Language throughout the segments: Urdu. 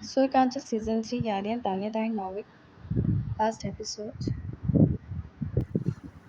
Surkancha Season 3 Yari and Tanya Tang Novik last episode.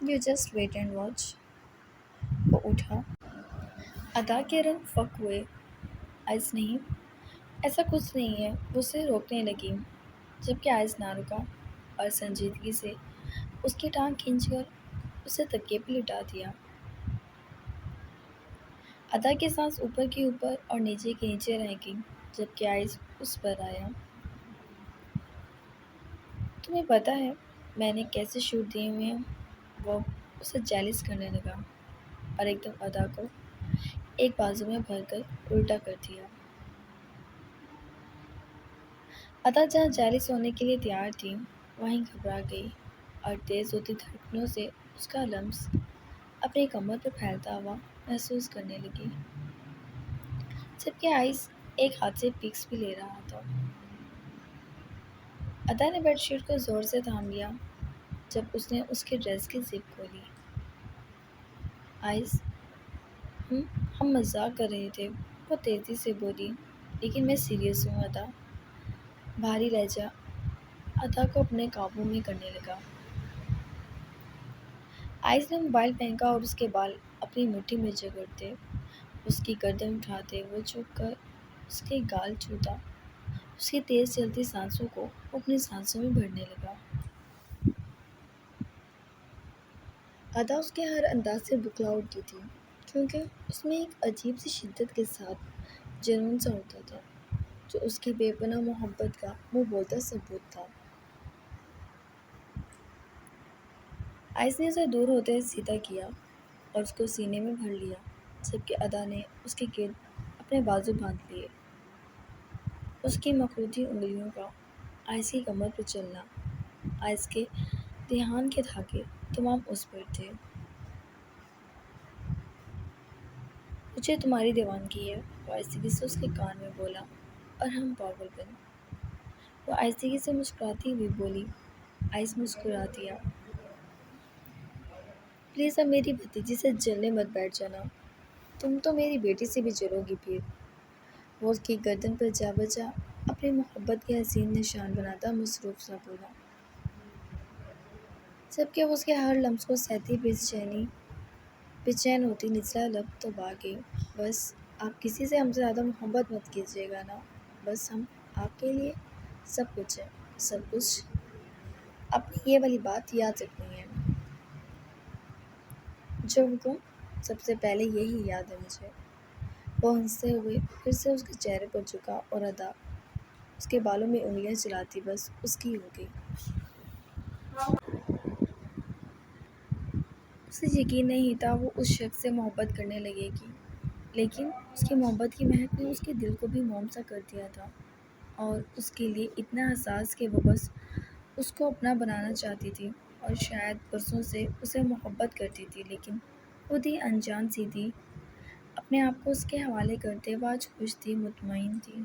You just wait and watch. وہ اٹھا. ادا کے رنگ فک ہوئے. آئس نہیں. ایسا کچھ نہیں ہے. وہ اسے روکنے لگی جبکہ آئس نہ رکا اور سنجیدگی سے اس کی ٹانگ کھینچ کر اسے تکیے پہ لٹا دیا. ادا کی سانس اوپر کی اوپر اور نیچے کے نیچے رہ گئی جبکہ آئس اس پر آیا. تمہیں پتہ ہے میں نے کیسے شوٹ دیے ہوئے ہیں؟ وہ اسے جیلس کرنے لگا اور ایک دم ادا کو ایک بازو میں بھر کر الٹا کر دیا. ادا جہاں جیلس ہونے کے لیے تیار تھی وہیں گھبرا گئی اور تیز ہوتی دھڑکنوں سے اس کا لمس اپنی کمر پر پھیلتا ہوا محسوس کرنے لگی جبکہ آئس ایک ہاتھ سے پکس بھی لے رہا تھا. ادا نے بیڈ شیٹ کو زور سے تھام لیا جب اس نے اس کے ڈریس کی زپ کھولی. آئس ہم مذاق کر رہے تھے. وہ تیزی سے بولی. لیکن میں سیریس ہوں ادا. بھاری لہجہ ادا کو اپنے قابو میں کرنے لگا. آئس نے موبائل پھینکا اور اس کے بال اپنی مٹھی میں جکڑتے اس کی گردن اٹھاتے وہ جھک کر اس کے گال چھوتا. اس کی تیز چلتی سانسوں کو وہ اپنی سانسوں میں بھرنے لگا. ادا اس کے ہر انداز سے بکلا اٹھتی تھی کیونکہ اس میں ایک عجیب سی شدت کے ساتھ جنون سا ہوتا تھا جو اس کی بے پناہ محبت کا منہ بولتا ثبوت تھا. آئس نے اسے دور ہوتے سیدھا کیا اور اس کو سینے میں بھر لیا جبکہ ادا نے اس کے گرد اپنے بازو باندھ لیے. اس کی مخروطی انگلیوں کا آئس کی کمر پر چلنا. آئس کے دھیان کے دھاگے تمام اس پر تھے. مجھے تمہاری دیوانگی ہے وہ آہستگی سے اس کے کان میں بولا. اور ہم پاگل پن. وہ آہستگی سے مسکراتی ہوئی بولی. آئس مسکرا دیا. پلیز اب میری بھتیجی سے جلنے مت بیٹھ جانا. تم تو میری بیٹی سے بھی جلو گی پھر. وہ اس کی گردن پر جا بجا اپنی محبت کے حسین نشان بناتا مصروف سا بولا جبکہ وہ اس کے ہر لمس کو سہتی بے چین ہوتی نچلا لب دبا گئی. بس آپ کسی سے ہم سے زیادہ محبت مت کیجیے گا نا. بس ہم آپ کے لیے سب کچھ ہے. سب کچھ. آپ نے یہ والی بات یاد رکھنی ہے. جو حکم سب سے پہلے یہی یاد ہے مجھے. وہ ہنستے ہوئے پھر سے اس کے چہرے پر جھکا اور ادا اس کے بالوں میں انگلیاں چلاتی بس اس کی ہو گئی. اسے یقین نہیں تھا وہ اس شخص سے محبت کرنے لگے گی لیکن اس کی محبت کی مہک نے اس کے دل کو بھی موم سا کر دیا تھا اور اس کے لیے اتنا حساس کہ وہ بس اس کو اپنا بنانا چاہتی تھی اور شاید برسوں سے اسے محبت کرتی تھی لیکن خود ہی انجان سی تھی. اپنے آپ کو اس کے حوالے کرتے وہ آج خوش تھی مطمئن تھی.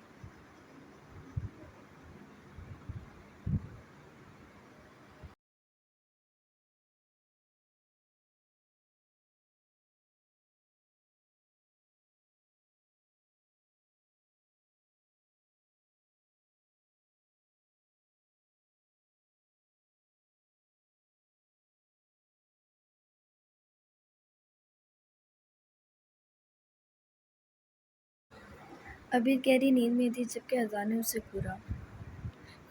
ابھی گہری نیند میں تھی جبکہ اذان نے اسے گھورا.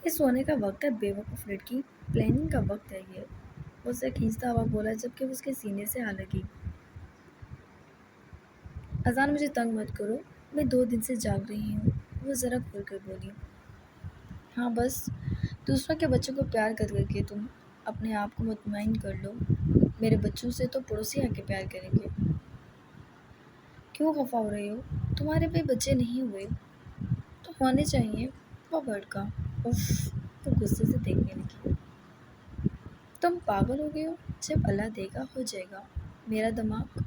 یہ سونے کا وقت ہے بے وقوف لڑکی. پلاننگ کا وقت ہے یہ. وہ اسے کھینچتا ہوا بولا جبکہ وہ اس کے سینے سے آ لگی. اذان مجھے تنگ مت کرو. میں 2 دن سے جاگ رہی ہوں. وہ ذرا کھول کر بولی. ہاں بس دوسروں کے بچوں کو پیار کر کر کے تم اپنے آپ کو مطمئن کر لو. میرے بچوں سے تو پڑوسی آ کے پیار کریں گے. کیوں خفا ہو رہے ہو؟ تمہارے بھی بچے نہیں ہوئے تو ہونے چاہیے. وہ بھڑکا. اف. وہ غصے سے دیکھنے لگی. تم پاگل ہو گئے ہو. جب اللہ دے گا ہو جائے گا. میرا دماغ.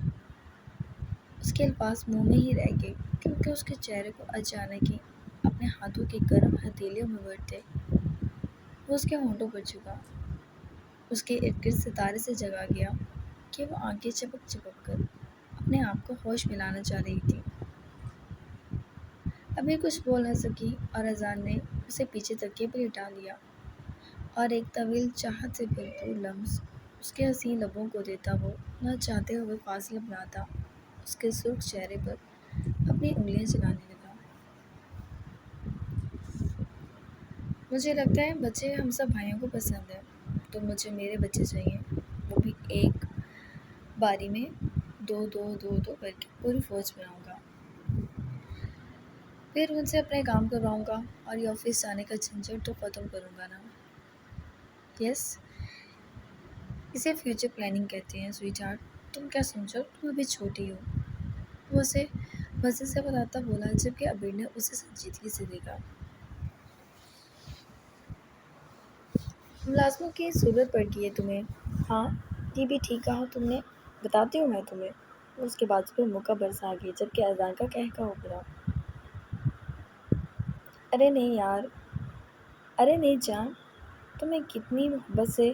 اس کے الفاظ منہ میں ہی رہ گئے کیونکہ اس کے چہرے کو اچانک ہی اپنے ہاتھوں کی گرم ہتھیلیوں میں بھرتے وہ اس کے ہونٹوں پر جھکا. اس کے ارد گرد ستارے سے جگا گیا کہ وہ آنکھیں چپک چپک کر اپنے آپ کو ہوش میں لانا چاہ رہی تھی. ابھی کچھ بول نہ سکی اور اذان نے اسے پیچھے تکیے پہ لٹا لیا اور ایک طویل چاہت سے بھرپور لمس اس کے حسین لبوں کو دیتا وہ نہ چاہتے ہوئے فاصلہ بناتا اس کے سرخ چہرے پر اپنی انگلیاں چلانے لگا۔ مجھے لگتا ہے بچے ہم سب بھائیوں کو پسند ہیں، تو مجھے میرے بچے چاہیے، وہ بھی ایک باری میں دو دو دو دو کر کے پوری فوج بناؤں گا، پھر ان سے اپنے کام کرواؤں گا اور یہ آفس جانے کا جھنجھٹ تو ختم کروں گا نا۔ یس، اسے فیوچر پلاننگ کہتے ہیں سویٹ ہارٹ، تم کیا سمجھو، تم ابھی چھوٹی ہو، وہ اسے مزے سے بتاتا بولا جبکہ عبیر نے اسے سنجیدگی سے دیکھا۔ ملازموں کی ضرورت پڑ گئی ہے تمہیں؟ ہاں، یہ بھی ٹھیک کہا تم نے، بتاتی ہوں میں تمہیں۔ وہ اس کے بازو پہ موقع برسا گئی جبکہ اذان کا کہکا ابھرا۔ ارے نہیں یار، ارے نہیں جان، تمہیں کتنی محبت سے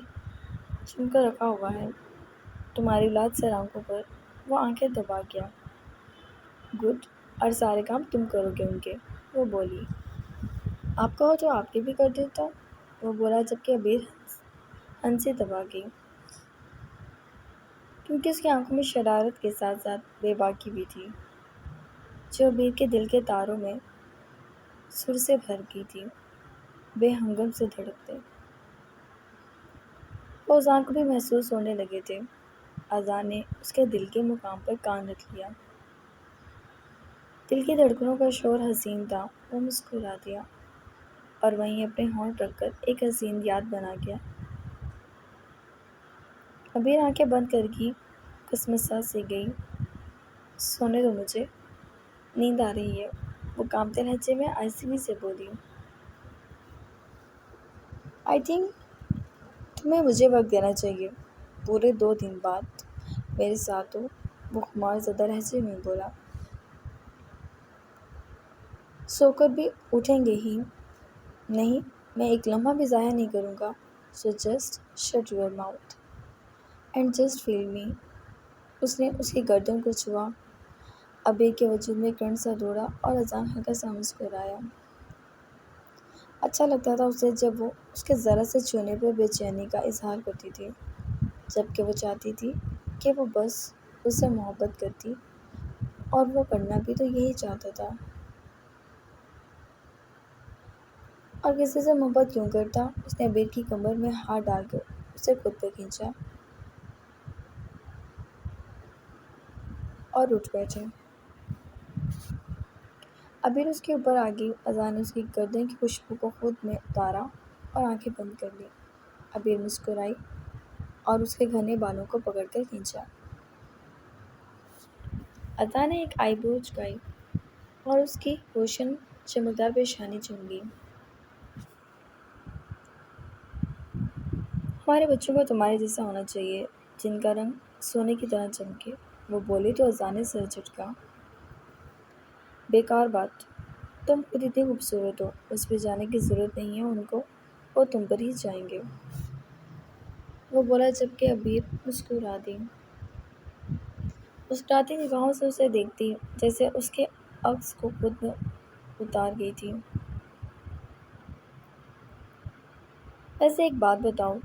چن کر رکھا ہوا ہے تمہاری اولاد سر آنکھوں پر۔ وہ آنکھیں دبا گیا۔ گڈ، اور سارے کام تم کرو گے ان کے، وہ بولی۔ آپ کہو تو آپ کے بھی کر دیتا ہوں، وہ بولا جبکہ عبیر ہنسی دبا گئی، کیونکہ اس کی آنکھوں میں شرارت کے ساتھ ساتھ بے باکی بھی تھی جو عبیر کے دل کے تاروں میں سر سے بھر گئی تھی، بے ہنگم سے دھڑکتے۔ وہ اذان کو بھی محسوس ہونے لگے تھے۔ اذان نے اس کے دل کے مقام پر کان رکھ لیا۔ دل کی دھڑکنوں کا شور حسین تھا، وہ مسکرا دیا اور وہیں اپنے ہونٹ رکھ کر ایک حسین یاد بنا گیا۔ عبیر آنکھیں بند کر گئی، کسمسا سی گئی۔ سونے دو مجھے، نیند آ رہی ہے، وہ کانپتے لہجے میں آہستگی سے بولی۔ آئی تھنک تمہیں مجھے وقت دینا چاہیے، پورے 2 دن بعد میرے ساتھ ہو، وہ خمار زدہ لہجے میں بولا۔ سو کر بھی اٹھیں گے ہی نہیں، میں ایک لمحہ بھی ضائع نہیں کروں گا، so just shut your mouth and just feel me. اس نے اس کی گردن کو چھوا، عبیر کے وجود میں کرنٹ سا دوڑا اور اذان ہلکا سا مسکرایا۔ اچھا لگتا تھا اسے جب وہ اس کے ذرا سے چھونے پر بے چینی کا اظہار کرتی تھی، جبکہ وہ چاہتی تھی کہ وہ بس اس سے محبت کرتی، اور وہ کرنا بھی تو یہی چاہتا تھا۔ اور کسی سے محبت کیوں کرتا؟ اس نے عبیر کی کمر میں ہاتھ ڈال کر اسے خود پر کھینچا اور اٹھ بیٹھے۔ عبیر اس کے اوپر آ گئی، اذان نے اس کی گردن کی خوشبو کو خود میں اتارا اور آنکھیں بند کر لی۔ عبیر مسکرائی اور اس کے گھنے بالوں کو پکڑ کر کھینچا۔ اذان نے ایک آئی برو جھکائی اور اس کی روشن چمکدار پیشانی چوم لی۔ ہمارے بچوں کو تمہارے جیسا ہونا چاہیے، جن کا رنگ سونے کی طرح چمکے، وہ بولی تو اذان نے سر جھٹکا۔ بیکار بات، تم خود اتنی خوبصورت ہو، اس پہ جانے کی ضرورت نہیں ہے ان کو، وہ تم پر ہی جائیں گے، وہ بولا جبکہ عبیر مسکرا دی، مسکراتی نگاہوں سے اسے دیکھتی جیسے اس کے عکس کو خود میں اتار گئی تھی۔ ویسے ایک بات بتاؤ،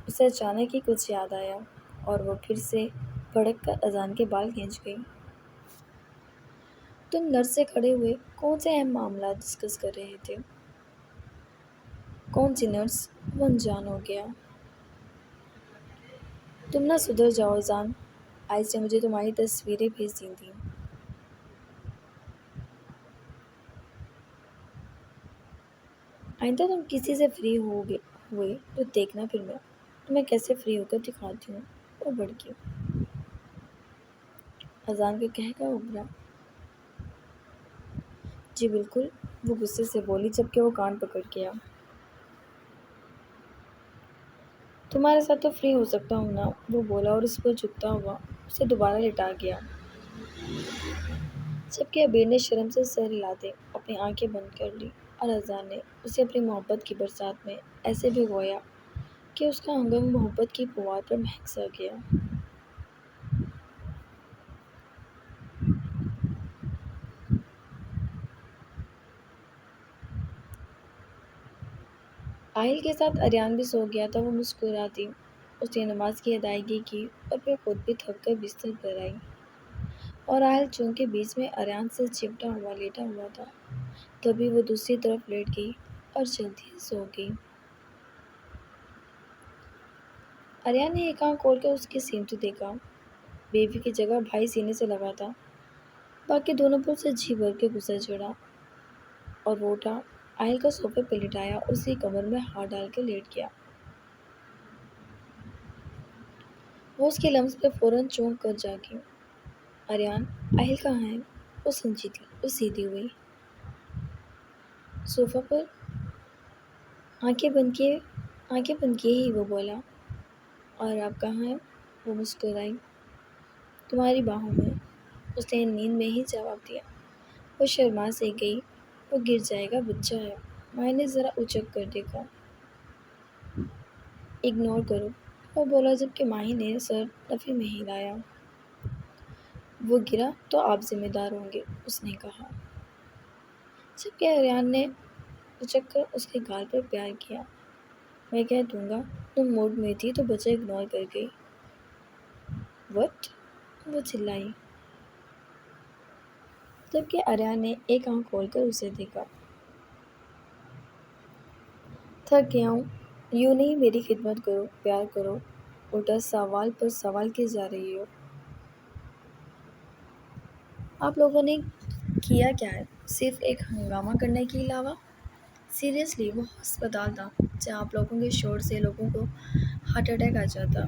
اسے اچانک ہی کچھ یاد آیا اور وہ پھر سے بھڑک کر اذان کے بال کھینچ گئی۔ تم نرس سے کھڑے ہوئے کون سے اہم معاملات ڈسکس کر رہے تھے؟ کون سی نرس؟ وہ انجان ہو گیا۔ تم نہ سدھر جاؤ اذان، آئس نے مجھے تمہاری تصویریں بھیج دی تھیں۔ آئندہ تم کسی سے فری ہوئے تو دیکھنا پھر میں تمہیں کیسے فری ہو کر دکھاتی ہوں، وہ بڑکی۔ اذان کا کہکا ابھرا۔ جی بالکل، وہ غصے سے بولی جبکہ وہ کان پکڑ گیا۔ تمہارے ساتھ تو فری ہو سکتا ہوں نا، وہ بولا اور اس پر جھکتا ہوا اسے دوبارہ لٹا گیا، جبکہ عبیر نے شرم سے سر ہلاتے اپنی آنکھیں بند کر لی اور اذان نے اسے اپنی محبت کی برسات میں ایسے بھگویا کہ اس کا انگ انگ محبت کی پھوار پر مہک سا گیا۔ آہل کے ساتھ اریان بھی سو گیا تھا، وہ مسکراتی اس نے نماز کی ادائیگی کی اور پھر خود بھی تھک کر بستر پر آئی، اور آہل چونکہ بیچ میں اریان سے چپٹا ہوا لیٹا ہوا تھا، تبھی وہ دوسری طرف لیٹ گئی اور جلدی ہی سو گئی۔ اریان نے ایک آنکھ کھول کر اس کی سمت دیکھا۔ بیوی کی جگہ بھائی سینے سے لگا تھا، باقی دونوں پر سے جی بھر کے غصہ چڑھا، اور وہ اٹھا، آہل کا صوفے پہ لٹایا اور اس کی کمر میں ہاتھ ڈال کے لیٹ گیا۔ وہ اس کے لمس پہ فوراً چونک کر جاگی۔ اریان، آہل کہاں ہے؟ وہ سیدھی ہوئی، صوفہ پر آنکھیں بند کیے ہی وہ بولا، اور آپ کہاں ہیں؟ وہ مسکرائی، تمہاری باہوں میں، اس نے نیند میں ہی جواب دیا۔ وہ شرما سے گئی، وہ گر جائے گا، بچہ ہے۔ مائیں نے ذرا اچک کر دیکھا۔ اگنور کرو، وہ بولا جبکہ ماہی نے سر نفی میں ہلایا۔ وہ گرا تو آپ ذمہ دار ہوں گے، اس نے کہا، جبکہ اریان نے اچک کر اس کے گال پر پیار کیا۔ میں کہہ دوں گا، تم موڈ میں تھی تو بچہ اگنور کر گئی۔ وٹ؟ وہ چلائی، جبکہ اریان نے ایک آنکھ کھول کر اسے دیکھا۔ تھک گیا ہوں، یوں نہیں میری خدمت کرو، پیار کرو، الٹا سوال پر سوال کیے جا رہی ہو۔ آپ لوگوں نے کیا کیا ہے، صرف ایک ہنگامہ کرنے کے علاوہ؟ سیریسلی، وہ ہسپتال تھا جہاں آپ لوگوں کے شور سے لوگوں کو ہارٹ اٹیک آ جاتا۔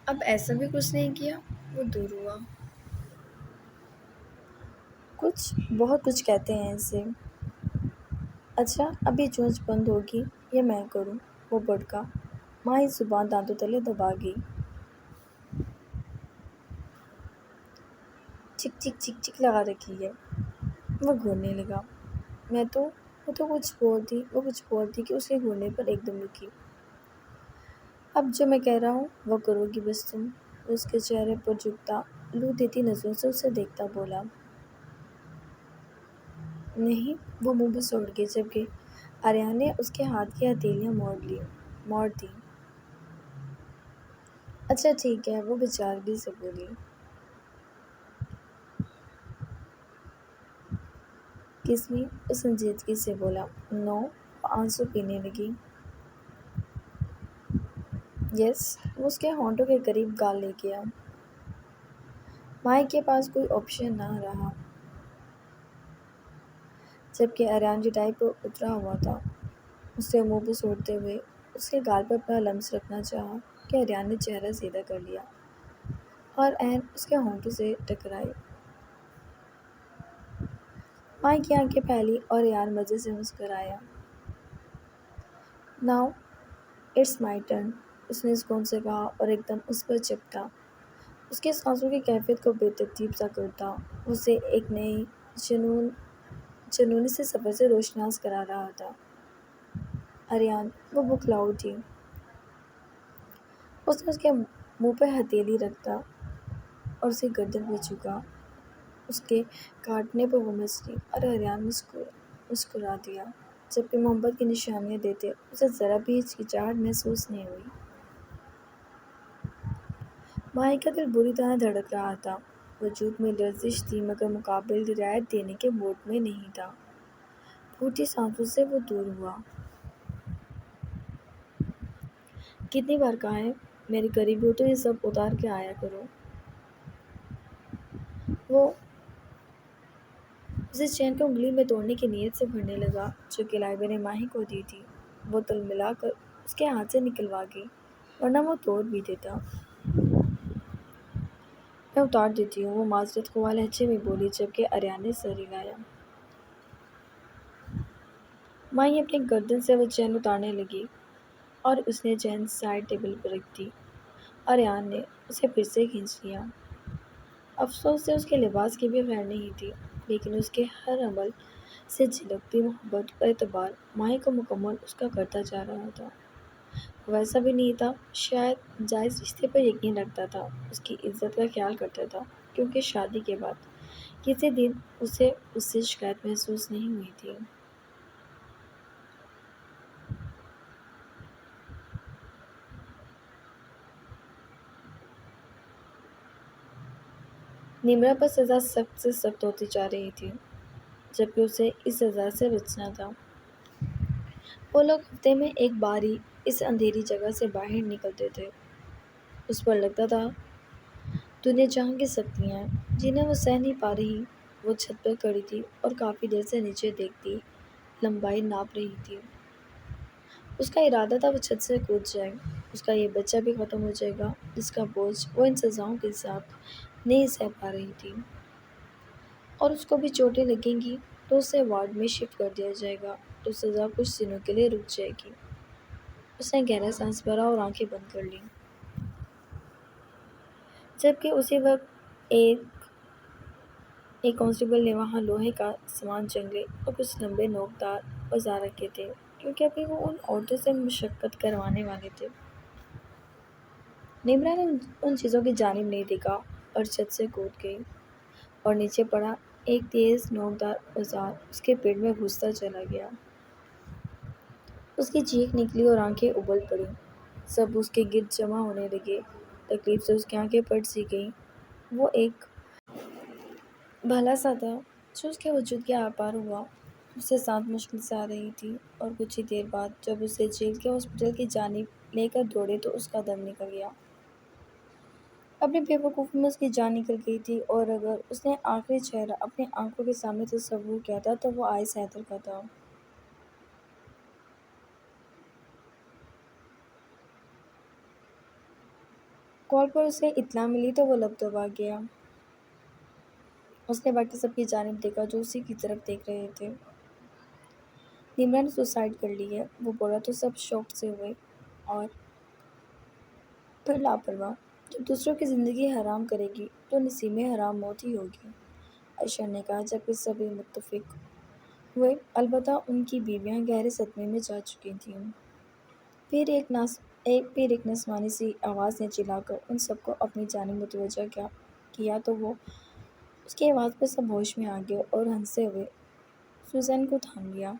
اب ایسا بھی کچھ نہیں کیا؟ وہ دور ہوا۔ بہت کچھ کہتے ہیں اسے۔ اچھا، ابھی چونچ بند ہوگی یا میں کروں؟ وہ بڑکا۔ ماہی زبان دانتوں تلے دبا گئی۔ چک چک چک چک لگا رکھی ہے۔ وہ گھورنے لگا۔ وہ کچھ بولتی کہ اس کے گھورنے پر ایک دم رکی۔ اب جو میں کہہ رہا ہوں وہ کرو گی بس تم؟ وہ اس کے چہرے پر جھکتا، لو دیتی نظروں سے اسے دیکھتا بولا۔ نہیں، وہ منہ بس اڑ گئی، جبکہ اریان نے اس کے ہاتھ کی ہتھیلیاں موڑ دیں۔ اچھا ٹھیک ہے، وہ بیچارگی سے بولی۔ کسمی، وہ سنجیدگی سے بولا۔ نو، وہ آنسو پینے لگی۔ یس، وہ اس کے ہونٹوں کے قریب گال لے گیا۔ مائی کے پاس کوئی آپشن نہ رہا، جبکہ اریان چٹائی پر اترا ہوا تھا۔ اس سے منہ بس اڑتے ہوئے اس کے گال پر اپنا لمس رکھنا چاہا کہ اریان نے چہرہ سیدھا کر لیا اور عین اس کے ہونٹوں سے ٹکرائی۔ مائی کی آنکھیں پھیلی اور اریان مزے سے مسکرایا۔ ناؤ اٹس مائی ٹرن، اس نے سکون سے کہا اور ایک دم اس پر چپٹا، اس کے سانسوں کی کیفیت کو بے ترتیب سا کرتا، اسے ایک نئی جنونی سے سفر سے روشناس کرا رہا تھا۔ اریان، وہ بکھلا اٹھی۔ اس نے اس کے منہ پہ ہتھیلی رکھتا اور اسے گردن پہ جھکا، اس کے کاٹنے پر وہ مچلی، اور اریان مسکرا دیا، جبکہ محبت کی نشانیاں دیتے اسے ذرا بھی ہچکچاہٹ محسوس نہیں ہوئی۔ ماہی کا دل بری طرح دھڑک رہا تھا، وجود میں لرزش تھی مگر مقابل رعایت دینے کے موڈ میں نہیں تھا۔ پھوٹی سانسوں سے وہ دور ہوا۔ کتنی بار کہا ہے، میرے قریب ہو تو یہ سب اتار کے آیا کرو۔ وہ اسے چین کو انگلی میں توڑنے کی نیت سے بھرنے لگا جو کہ لائبہ نے ماہی کو دی تھی۔ وہ تل ملا کر اس کے ہاتھ سے نکلوا گئی، ورنہ وہ توڑ بھی دیتا۔ میں اتار دیتی ہوں، وہ معذرت خواہ لہجے میں بولی، جبکہ اریان نے سر ہلایا۔ ماہی اپنی گردن سے وہ چین اتارنے لگی اور اس نے چین سائڈ ٹیبل پر رکھ دی۔ اریان نے اسے پھر سے کھینچ لیا۔ افسوس سے اس کے لباس کی بھی خیر نہیں تھی، لیکن اس کے ہر عمل سے جھلکتی محبت اور اعتبار ماہی کو مکمل اس کا کرتا جا رہا تھا۔ وہ ایسا بھی نہیں تھا، شاید جائز رشتے پر یقین رکھتا تھا، اس کی عزت کا خیال کرتا تھا، کیونکہ شادی کے بعد کسی دن اسے اس سے شکایت محسوس نہیں ہوئی تھی۔ نمرا پر سزا سخت سے سخت ہوتی جا رہی تھی، جبکہ اسے اس سزا سے بچنا تھا۔ وہ لوگ ہفتے میں ایک بار ہی اس اندھیری جگہ سے باہر نکلتے تھے۔ اس پر لگتا تھا دنیا جہاں کی سختیاں جنہیں وہ سہ نہیں پا رہی۔ وہ چھت پر کھڑی تھی اور کافی دیر سے نیچے دیکھتی لمبائی ناپ رہی تھی۔ اس کا ارادہ تھا وہ چھت سے کود جائے، اس کا یہ بچہ بھی ختم ہو جائے گا جس کا بوجھ وہ ان سزاؤں کے ساتھ نہیں سہ پا رہی تھی، اور اس کو بھی چوٹیں لگیں گی تو اسے وارڈ میں شفٹ کر دیا جائے گا تو سزا کچھ دنوں کے لیے رک جائے گی۔ اس نے گہرا سانس بھرا اور آنکھیں بند کر لیں، جبکہ اسی وقت ایک کانسٹیبل نے وہاں لوہے کا سامان جنگلے اور کچھ لمبے نوکدار اوزار رکھے تھے کیونکہ ابھی وہ ان عورتوں سے مشقت کروانے والے تھے۔ نمرا نے ان چیزوں کی جانب نہیں دیکھا اور چھت سے کود گئی، اور نیچے پڑا ایک تیز نوکدار اوزار اس کے پیٹ میں گھستا چلا گیا۔ اس کی چیخ نکلی اور آنکھیں ابل پڑیں، سب اس کے گرد جمع ہونے لگے۔ تکلیف سے اس کی آنکھیں پھٹ سی گئیں۔ وہ ایک بھلا سا تھا جو اس کے وجود کے آر پار ہوا۔ اسے سانس مشکل سے آ رہی تھی، اور کچھ ہی دیر بعد جب اسے جیل کے ہاسپٹل کی جانب لے کر دوڑے تو اس کا دم نکل گیا۔ اپنی بے وقوفی میں اس کی جان نکل گئی تھی، اور اگر اس نے آخری چہرہ اپنی آنکھوں کے سامنے تصور کیا تھا تو وہ آئس حیدر کا تھا۔ کال پر اسے اطلاع ملی تو وہ لب دبا گیا۔ اس نے باقی سب کی جانب دیکھا جو اسی کی طرف دیکھ رہے تھے۔ نمرا نے سوسائڈ کر لی ہے، وہ بولا تو سب شوق سے ہوئے، اور پھر لاپرواہ۔ جب دوسروں کی زندگی حرام کرے گی تو نصیب میں حرام موت ہی ہوگی، عائشہ نے کہا، جبکہ سبھی متفق ہوئے۔ البتہ ان کی بیویاں گہرے صدمے میں جا چکی تھیں۔ پھر ایک نسوانی سی آواز نے چلا کر ان سب کو اپنی جانب متوجہ کیا تو وہ اس کی آواز پر سب ہوش میں آ گئے اور ہنستے ہوئے سوزین کو تھام لیا۔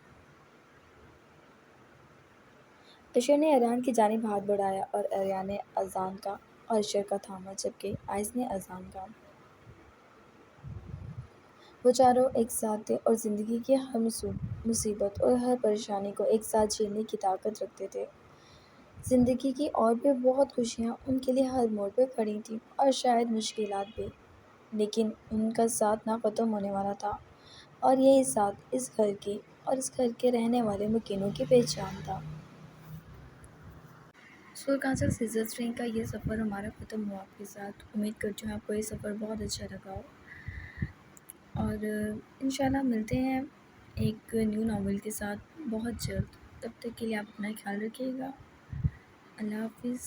اشر نے ایران کی جانب ہاتھ بڑھایا اور ایران نے اذان کا اور اشر کا تھاما، جبکہ آئس نے اذان کا۔ وہ چاروں ایک ساتھ تھے اور زندگی کی ہر مصیبت اور ہر پریشانی کو ایک ساتھ جھیلنے کی طاقت رکھتے تھے۔ زندگی کی اور بھی بہت خوشیاں ان کے لیے ہر موڑ پہ کھڑی تھیں، اور شاید مشکلات بھی، لیکن ان کا ساتھ نہ ختم ہونے والا تھا، اور یہی ساتھ اس گھر کی اور اس گھر کے رہنے والے مکینوں کی پہچان تھا۔ سور کانسل سیزر ٹرین کا یہ سفر ہمارا ختم ہوا آپ کے ساتھ۔ امید کرتی ہوں آپ کو یہ سفر بہت اچھا لگا ہو، اور انشاءاللہ ملتے ہیں ایک نیو ناول کے ساتھ بہت جلد۔ تب تک کے لیے آپ اپنا خیال رکھیے گا۔ اللہ حافظ۔